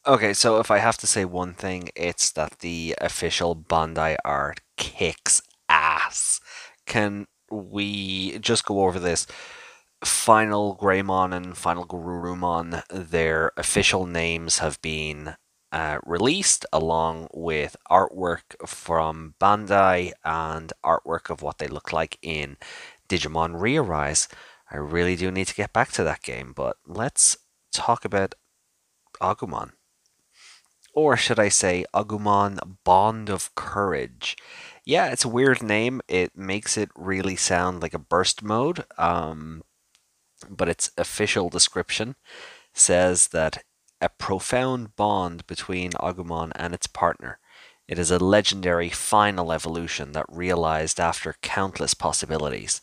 Okay, so if I have to say one thing, it's that the official Bandai art kicks ass. Can we just go over this? Final Greymon and Final Garurumon, their official names have been released along with artwork from Bandai and artwork of what they look like in Digimon Re-Arise. I really do need to get back to that game, but let's talk about Agumon. Or should I say Agumon Bond of Courage? Yeah, it's a weird name. It makes it really sound like a burst mode. But its official description says that a profound bond between Agumon and its partner. It is a legendary final evolution that realized after countless possibilities.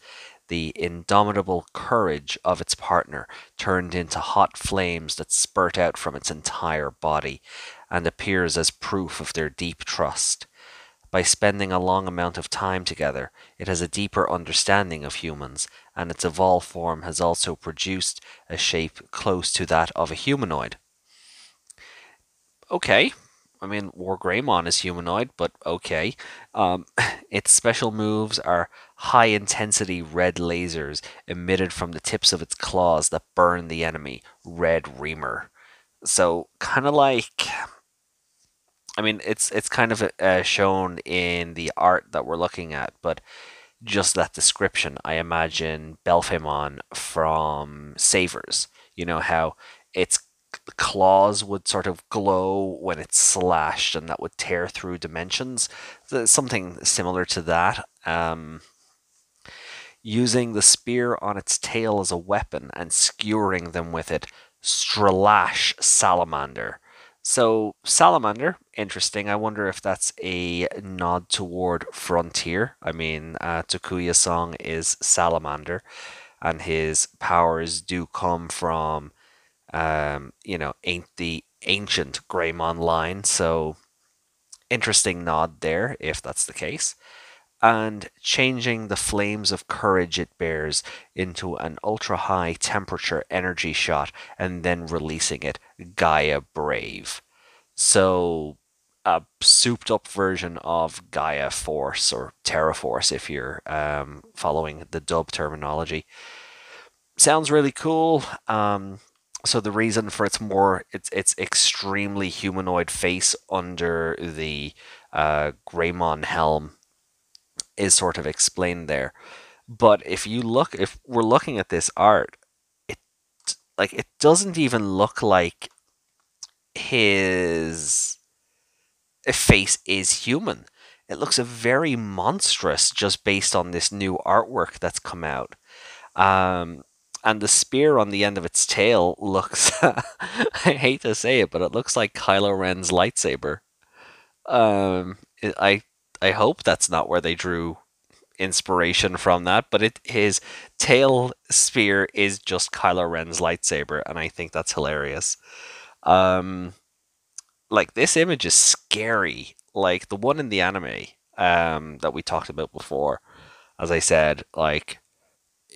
The indomitable courage of its partner turned into hot flames that spurt out from its entire body and appears as proof of their deep trust. By spending a long amount of time together, it has a deeper understanding of humans, and its evolved form has also produced a shape close to that of a humanoid. Okay. I mean, War Greymon is humanoid, but okay. Um, its special moves are high intensity red lasers emitted from the tips of its claws that burn the enemy, Red Reamer. So, kind of like, I mean, it's kind of shown in the art that we're looking at, but just that description, I imagine Belphemon from Savers. You know how its claws would sort of glow when it's slashed, and that would tear through dimensions. Something similar to that. Using the spear on its tail as a weapon and skewering them with it. Stralash Salamander. So, Salamander, interesting. I wonder if that's a nod toward Frontier. I mean, Takuya's song is Salamander, and his powers do come from, ain't the ancient Greymon line. So, interesting nod there, if that's the case, and changing the flames of courage it bears into an ultra high temperature energy shot and then releasing it, Gaia Brave. So, a souped up version of Gaia Force or Terra Force if you're following the dub terminology. Sounds really cool. So the reason for its extremely humanoid face under the Greymon helm is sort of explained there. But if we're looking at this art, it it doesn't even look like his face is human. It looks very monstrous just based on this new artwork that's come out. Um, and the spear on the end of its tail looks, I hate to say it, but it looks like Kylo Ren's lightsaber. Um, it, I I hope that's not where they drew inspiration from that, but his tail spear is just Kylo Ren's lightsaber, and I think that's hilarious. Um, like this image is scary. Like the one in the anime that we talked about before. As I said, like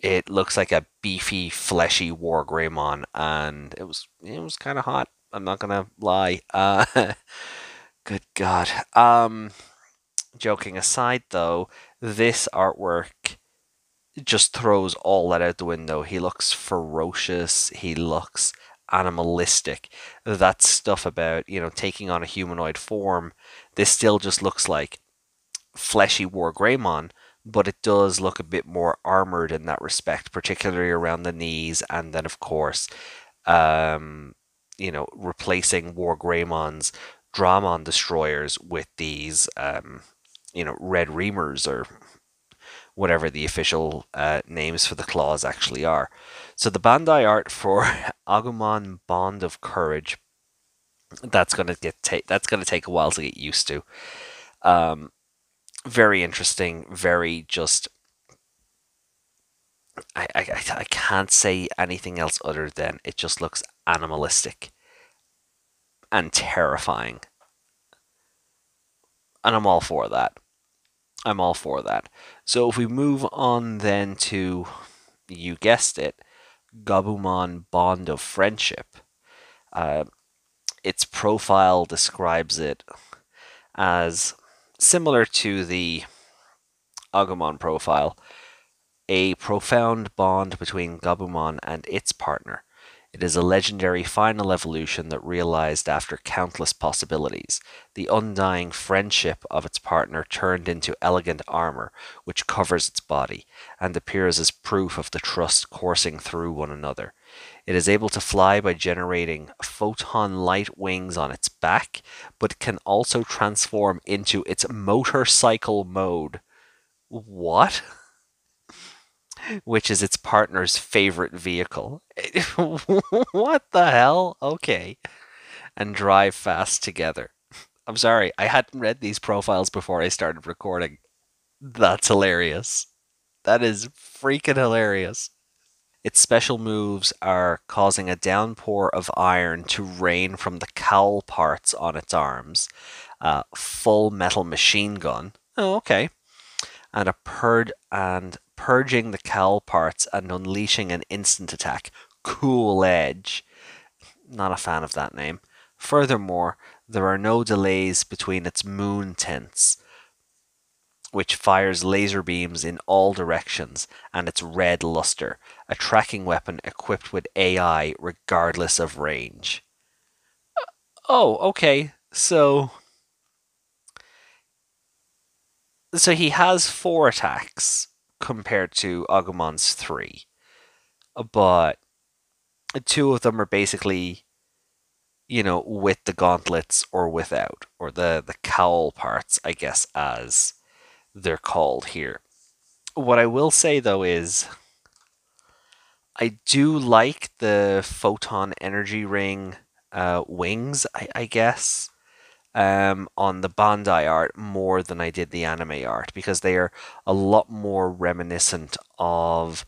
it looks like a beefy, fleshy War Greymon, and it was kind of hot. I'm not gonna lie. Good God. Joking aside, though, this artwork just throws all that out the window. He looks ferocious. He looks animalistic. That stuff about, taking on a humanoid form, this still just looks like fleshy War Greymon, but it does look a bit more armored in that respect, particularly around the knees, and then, of course, replacing War Greymon's Dramon destroyers with these, red reamers or whatever the official names for the claws actually are. So the Bandai art for Agumon Bond of Courage, that's gonna take a while to get used to. Um, Very interesting. Very just. I can't say anything else other than it just looks animalistic and terrifying, and I'm all for that. I'm all for that. So if we move on then to, you guessed it, Gabumon Bond of Friendship. Uh, its profile describes it as similar to the Agumon profile, a profound bond between Gabumon and its partner. It is a legendary final evolution that realized after countless possibilities. The undying friendship of its partner turned into elegant armor, which covers its body, and appears as proof of the trust coursing through one another. It is able to fly by generating photon light wings on its back, but can also transform into its motorcycle mode. What? Which is its partner's favorite vehicle. What the hell? Okay. And drive fast together. I'm sorry, I hadn't read these profiles before I started recording. That's hilarious. That is freaking hilarious. Its special moves are causing a downpour of iron to rain from the cowl parts on its arms, a full metal machine gun. Oh, okay. And purging the cowl parts and unleashing an instant attack. Cool Edge. Not a fan of that name. Furthermore, there are no delays between its moon tints, which fires laser beams in all directions, and its red luster, a tracking weapon equipped with AI regardless of range. Oh, okay. So he has 4 attacks compared to Agumon's 3, but 2 of them are basically, with the gauntlets or without, or the cowl parts, I guess, as they're called here. What I will say though is I do like the photon energy ring wings, I guess, on the Bandai art more than I did the anime art because they are a lot more reminiscent of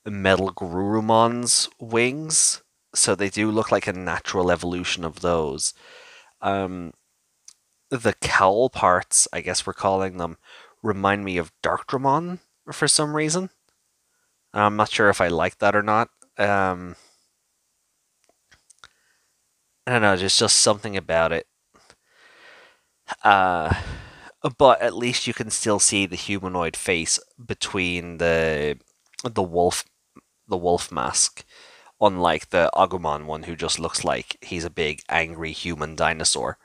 Metal Gurumon's wings. So they do look like a natural evolution of those. Um, the cowl parts, I guess we're calling them, remind me of Darkdramon for some reason. I'm not sure if I like that or not. I don't know, there's just something about it. Uh, but at least you can still see the humanoid face between the wolf the wolf mask, unlike the Agumon one, who just looks like he's a big angry human dinosaur.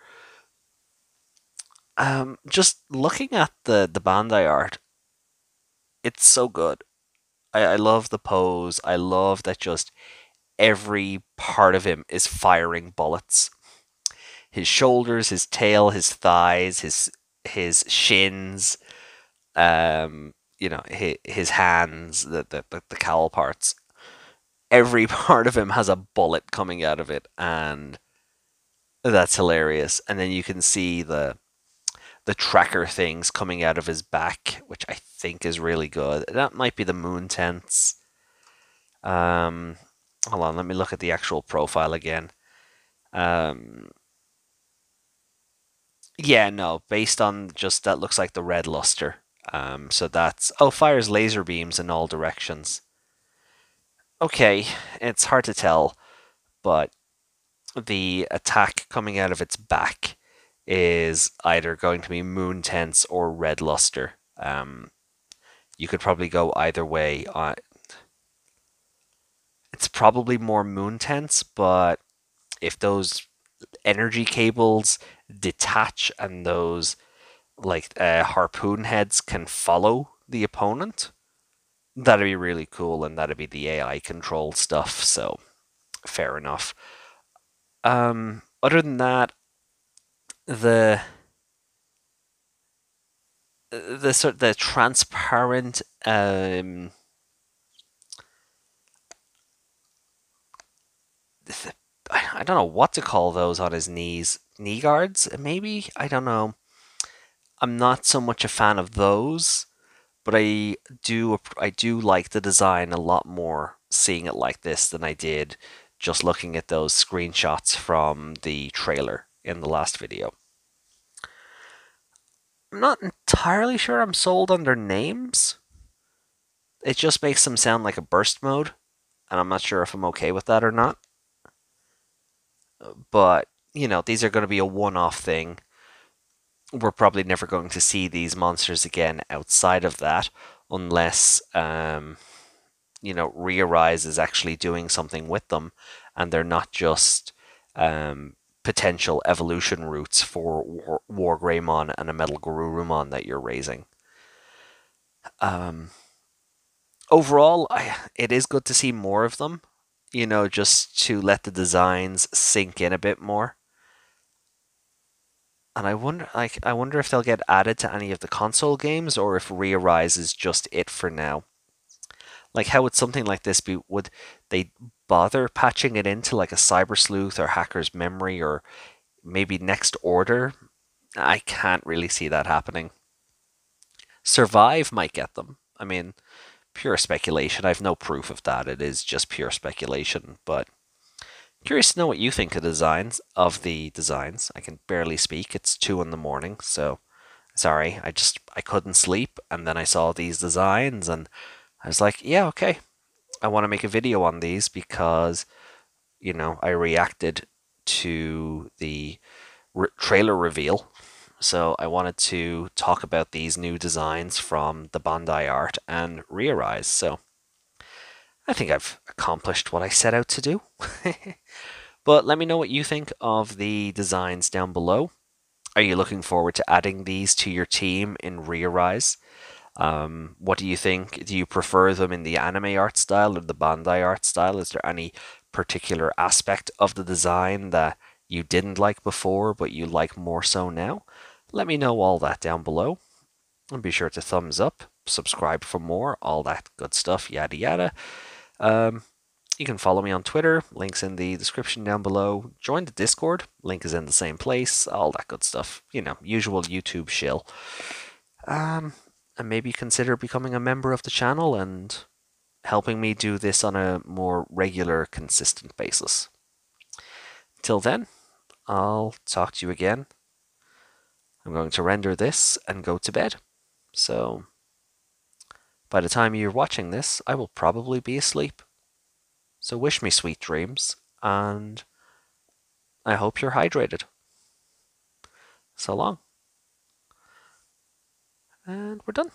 Just looking at the Bandai art, it's so good. I love the pose. I love that just every part of him is firing bullets. His shoulders, his tail, his thighs, his shins, his hands, the cowl parts. Every part of him has a bullet coming out of it, and that's hilarious. And then you can see the tracker things coming out of his back, which I think is really good. That might be the moon tents. Hold on, let me look at the actual profile again. Um, yeah, no, based on just that looks like the red luster. So that's fires laser beams in all directions. Okay, it's hard to tell, but the attack coming out of its back is either going to be moon tense or red luster. You could probably go either way. It's probably more moon tense, but if those energy cables detach and those harpoon heads can follow the opponent, that'd be really cool, and that'd be the AI control stuff. So fair enough. Other than that, the the transparent I don't know what to call those on his knees. Knee guards, maybe? I don't know. I'm not so much a fan of those, but I do like the design a lot more seeing it like this than I did just looking at those screenshots from the trailer in the last video. I'm not entirely sure I'm sold on their names. It just makes them sound like a burst mode, and I'm not sure if I'm okay with that or not. But these are going to be a one-off thing. We're probably never going to see these monsters again outside of that, unless Rearise is actually doing something with them, and they're not just potential evolution routes for War Greymon and a Metal Garurumon that you're raising. Um, Overall, it is good to see more of them, just to let the designs sink in a bit more. And I wonder if they'll get added to any of the console games, or if Rearise is just it for now. Like, how would something like this be? Would they bother patching it into like a Cyber Sleuth or Hacker's Memory or maybe Next Order? I can't really see that happening. Survive might get them. I mean, pure speculation. I have no proof of that. It is just pure speculation. But curious to know what you think of the designs. I can barely speak. It's 2 in the morning, so sorry. I couldn't sleep, and then I saw these designs, and I was like, yeah, okay. I want to make a video on these because I reacted to the trailer reveal. So I wanted to talk about these new designs from the Bandai art and Rearise. So I think I've accomplished what I set out to do. But let me know what you think of the designs down below. Are you looking forward to adding these to your team in Rearise? What do you think? Do you prefer them in the anime art style or the Bandai art style? Is there any particular aspect of the design that you didn't like before but you like more so now? Let me know all that down below. And be sure to thumbs up, subscribe for more, all that good stuff, yada yada. Um, you can follow me on Twitter, links in the description down below. Join the Discord, link is in the same place, all that good stuff. Usual YouTube shill. Um, and maybe consider becoming a member of the channel and helping me do this on a more regular, consistent basis. Till then, I'll talk to you again. I'm going to render this and go to bed. So, by the time you're watching this, I will probably be asleep. So wish me sweet dreams, and I hope you're hydrated. So long. And we're done.